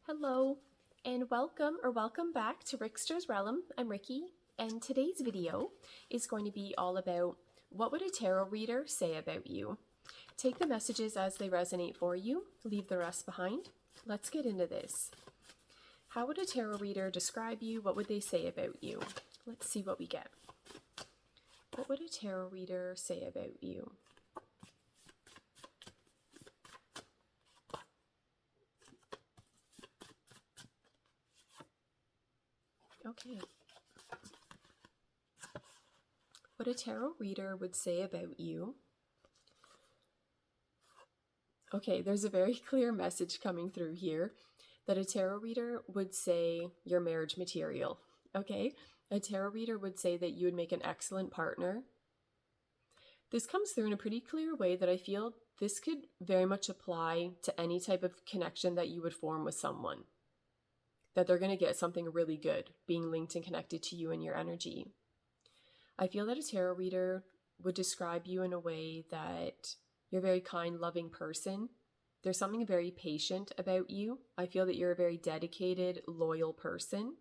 Hello, and welcome back to Rikster's Realm. I'm Ricky, and today's video is going to be all about what would a tarot reader say about you. Take the messages as they resonate for you, leave the rest behind. Let's get into this. How would a tarot reader describe you? What would they say about you? Let's see what we get. What would a tarot reader say about you? Okay. What a tarot reader would say about you. Okay, there's a very clear message coming through here that a tarot reader would say you're marriage material. Okay, a tarot reader would say that you would make an excellent partner. This comes through in a pretty clear way that I feel this could very much apply to any type of connection that you would form with someone. That they're going to get something really good being linked and connected to you and your energy. I feel that a tarot reader would describe you in a way that you're a very kind, loving person. There's something very patient about you. I feel that you're a very dedicated, loyal person.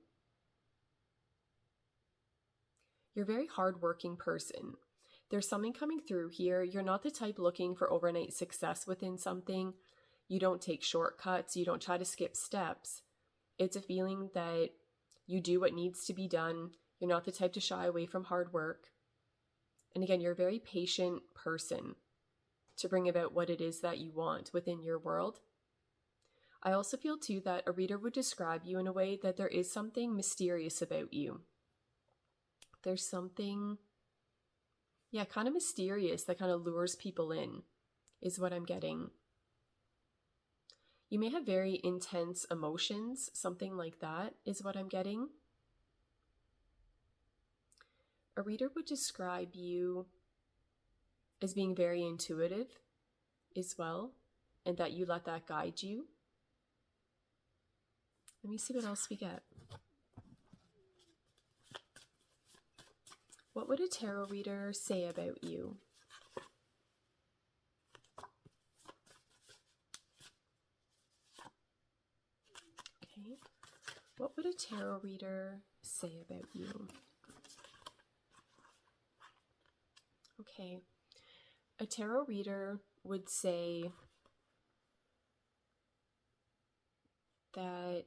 You're a very hardworking person. There's something coming through here. You're not the type looking for overnight success within something. You don't take shortcuts. You don't try to skip steps. It's a feeling that you do what needs to be done. You're not the type to shy away from hard work. And again, you're a very patient person to bring about what it is that you want within your world. I also feel too that a reader would describe you in a way that there is something mysterious about you. There's something, kind of mysterious that kind of lures people in, is what I'm getting. You may have very intense emotions, something like that is what I'm getting. A reader would describe you as being very intuitive as well, and that you let that guide you. Let me see what else we get. What would a tarot reader say about you? Okay. What would a tarot reader say about you? Okay. A tarot reader would say that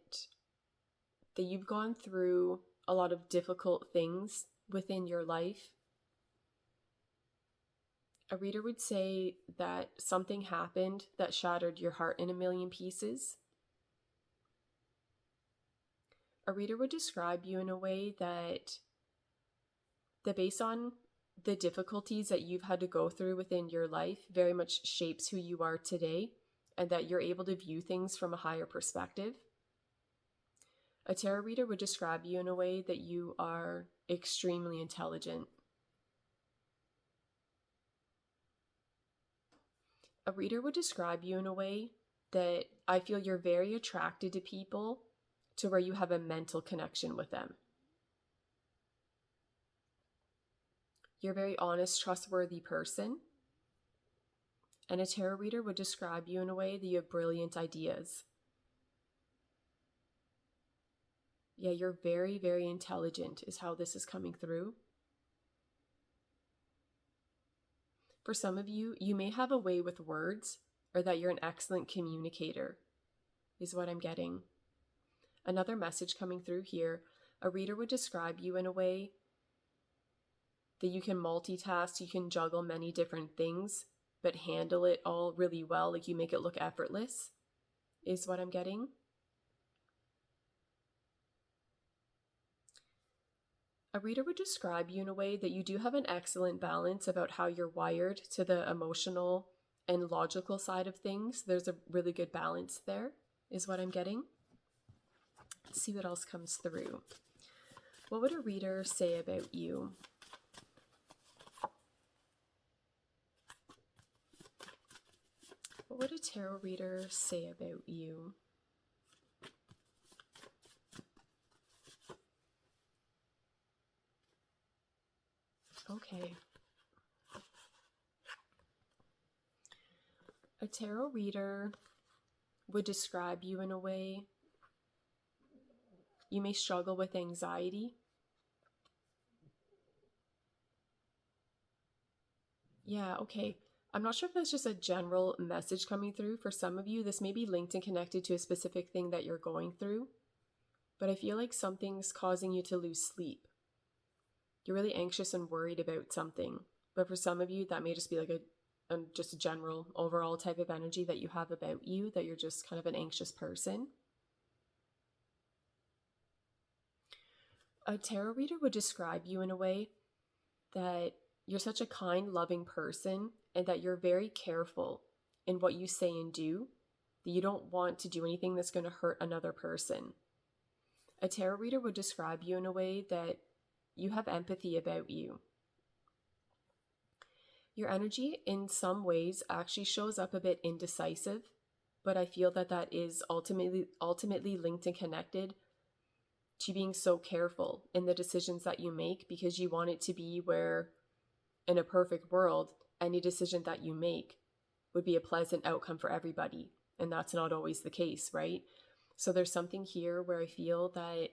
you've gone through a lot of difficult things within your life. A reader would say that something happened that shattered your heart in a million pieces. A reader would describe you in a way that based on the difficulties that you've had to go through within your life very much shapes who you are today, and that you're able to view things from a higher perspective. A tarot reader would describe you in a way that you are extremely intelligent. A reader would describe you in a way that I feel you're very attracted to people to where you have a mental connection with them. You're a very honest, trustworthy person. And a tarot reader would describe you in a way that you have brilliant ideas. Yeah, you're very, very intelligent is how this is coming through. For some of you, you may have a way with words, or that you're an excellent communicator, is what I'm getting. Another message coming through here, a reader would describe you in a way that you can multitask, you can juggle many different things, but handle it all really well, like you make it look effortless, is what I'm getting. A reader would describe you in a way that you do have an excellent balance about how you're wired to the emotional and logical side of things. There's a really good balance there, is what I'm getting. Let's see what else comes through. What would a reader say about you? What would a tarot reader say about you? Okay. A tarot reader would describe you in a way You may struggle with anxiety. Yeah, okay. I'm not sure if that's just a general message coming through. For some of you, this may be linked and connected to a specific thing that you're going through, but I feel like something's causing you to lose sleep. You're really anxious and worried about something, but for some of you, that may just be like just a general overall type of energy that you have about you, that you're just kind of an anxious person. A tarot reader would describe you in a way that you're such a kind, loving person and that you're very careful in what you say and do, that you don't want to do anything that's going to hurt another person. A tarot reader would describe you in a way that you have empathy about you. Your energy in some ways actually shows up a bit indecisive, but I feel that that is ultimately linked and connected to being so careful in the decisions that you make, because you want it to be where, in a perfect world, any decision that you make would be a pleasant outcome for everybody. And that's not always the case, right? So there's something here where I feel that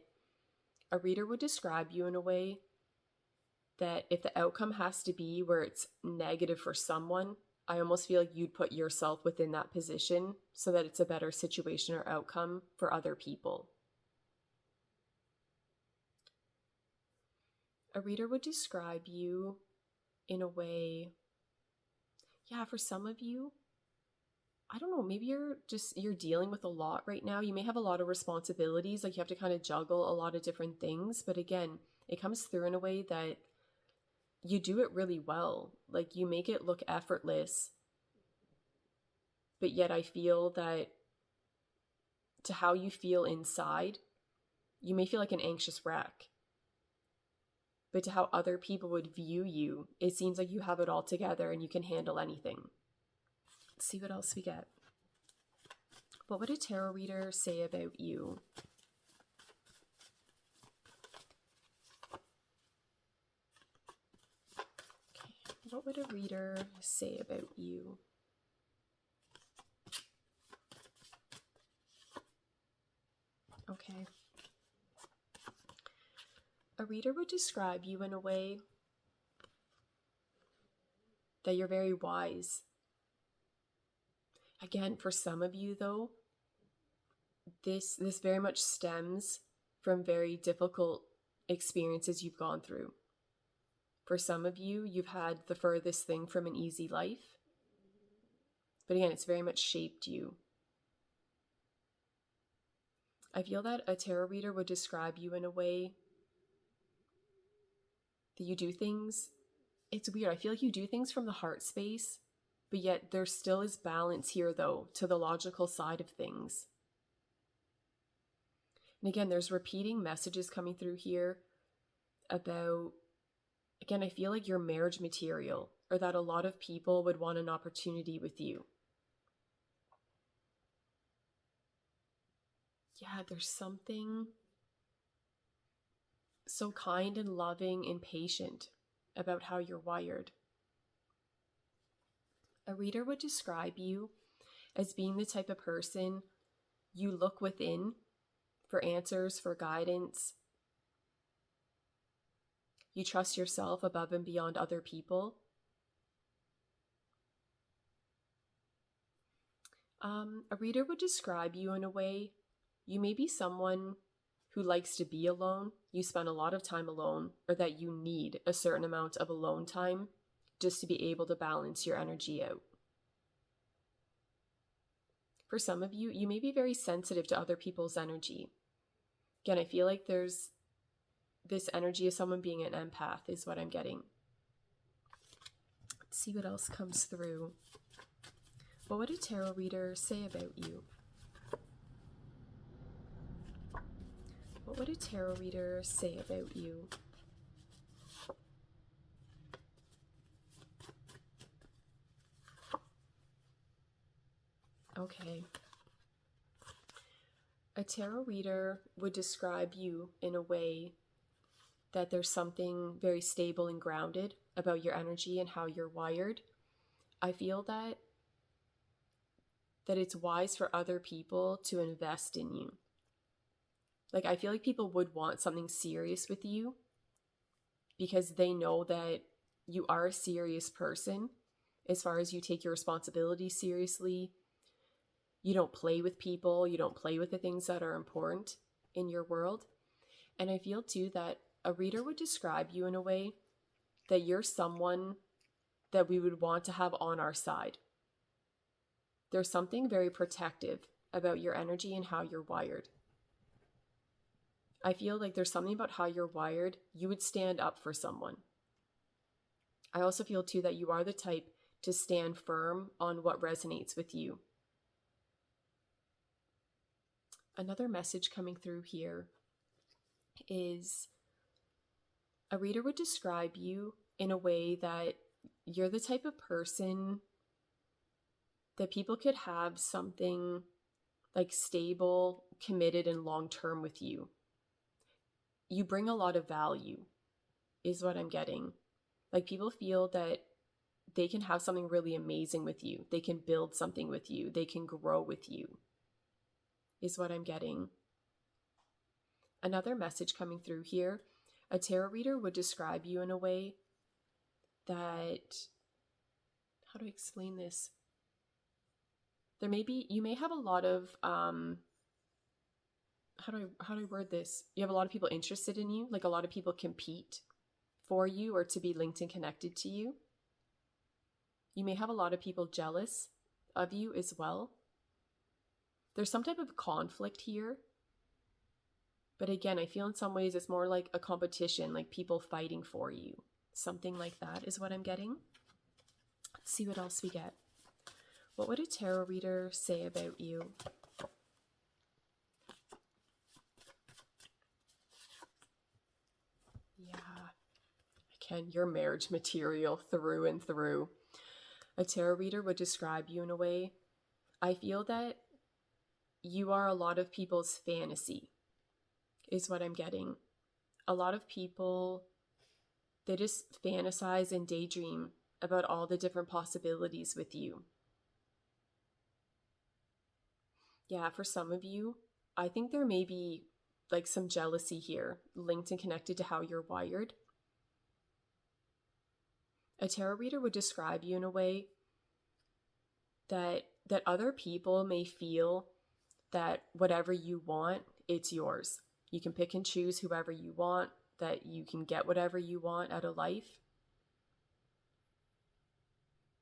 a reader would describe you in a way that if the outcome has to be where it's negative for someone, I almost feel like you'd put yourself within that position so that it's a better situation or outcome for other people. A reader would describe you in a way, yeah, for some of you, I don't know, maybe you're dealing with a lot right now. You may have a lot of responsibilities, like you have to kind of juggle a lot of different things. But again, it comes through in a way that you do it really well. Like you make it look effortless. But yet I feel that to how you feel inside, you may feel like an anxious wreck. But to how other people would view you, it seems like you have it all together and you can handle anything. Let's see what else we get. What would a tarot reader say about you? Okay. What would a reader say about you? Okay. A reader would describe you in a way that you're very wise. Again, for some of you though, this very much stems from very difficult experiences you've gone through. For some of you, you've had the furthest thing from an easy life. But again, it's very much shaped you. I feel that a tarot reader would describe you in a way that you do things. It's weird. I feel like you do things from the heart space, but yet there still is balance here, though, to the logical side of things. And again, there's repeating messages coming through here about, again, I feel like you're marriage material, or that a lot of people would want an opportunity with you. Yeah, there's something so kind and loving and patient about how you're wired. A reader would describe you as being the type of person you look within for answers, for guidance. You trust yourself above and beyond other people. A reader would describe you in a way, you may be someone who likes to be alone, you spend a lot of time alone, or that you need a certain amount of alone time just to be able to balance your energy out. For some of you, you may be very sensitive to other people's energy. Again, I feel like there's this energy of someone being an empath is what I'm getting. Let's see what else comes through. What would a tarot reader say about you? What would a tarot reader say about you? Okay. A tarot reader would describe you in a way that there's something very stable and grounded about your energy and how you're wired. I feel that it's wise for other people to invest in you. Like, I feel like people would want something serious with you because they know that you are a serious person as far as you take your responsibility seriously. You don't play with people. You don't play with the things that are important in your world. And I feel too that a reader would describe you in a way that you're someone that we would want to have on our side. There's something very protective about your energy and how you're wired. I feel like there's something about how you're wired. You would stand up for someone. I also feel too that you are the type to stand firm on what resonates with you. Another message coming through here is a reader would describe you in a way that you're the type of person that people could have something like stable, committed, and long-term with you. You bring a lot of value, is what I'm getting. Like, people feel that they can have something really amazing with you. They can build something with you. They can grow with you, is what I'm getting. Another message coming through here, a tarot reader would describe you in a way that, how do I explain this? You may have a lot of, how do I word this? You have a lot of people interested in you, like a lot of people compete for you or to be linked and connected to you. You may have a lot of people jealous of you as well. There's some type of conflict here. But again, I feel in some ways it's more like a competition, like people fighting for you. Something like that is what I'm getting. Let's see what else we get. What would a tarot reader say about you? Yeah. Again, you're marriage material through and through. A tarot reader would describe you in a way. I feel that you are a lot of people's fantasy, is what I'm getting. A lot of people, they just fantasize and daydream about all the different possibilities with you. Yeah, for some of you, I think there may be like some jealousy here, linked and connected to how you're wired. A tarot reader would describe you in a way that other people may feel that whatever you want, it's yours. You can pick and choose whoever you want, that you can get whatever you want out of life.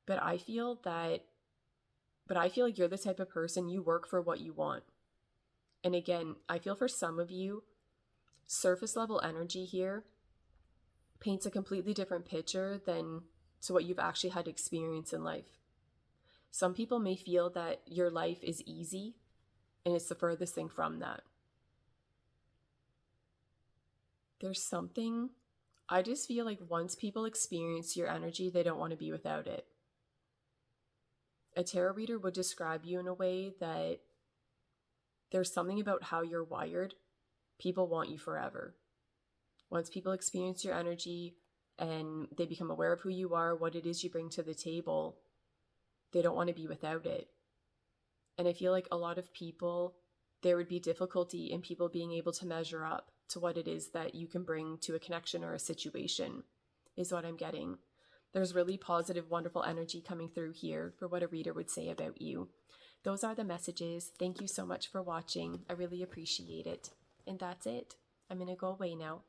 But I feel like you're the type of person, you work for what you want. And again, I feel for some of you, surface level energy here paints a completely different picture than to what you've actually had experience in life. Some people may feel that your life is easy, and it's the furthest thing from that. There's something, I just feel like once people experience your energy, they don't want to be without it. A tarot reader would describe you in a way that there's something about how you're wired. People want you forever. Once people experience your energy and they become aware of who you are, what it is you bring to the table, they don't want to be without it. And I feel like a lot of people, there would be difficulty in people being able to measure up to what it is that you can bring to a connection or a situation, is what I'm getting. There's really positive, wonderful energy coming through here for what a reader would say about you. Those are the messages. Thank you so much for watching. I really appreciate it. And that's it. I'm going to go away now.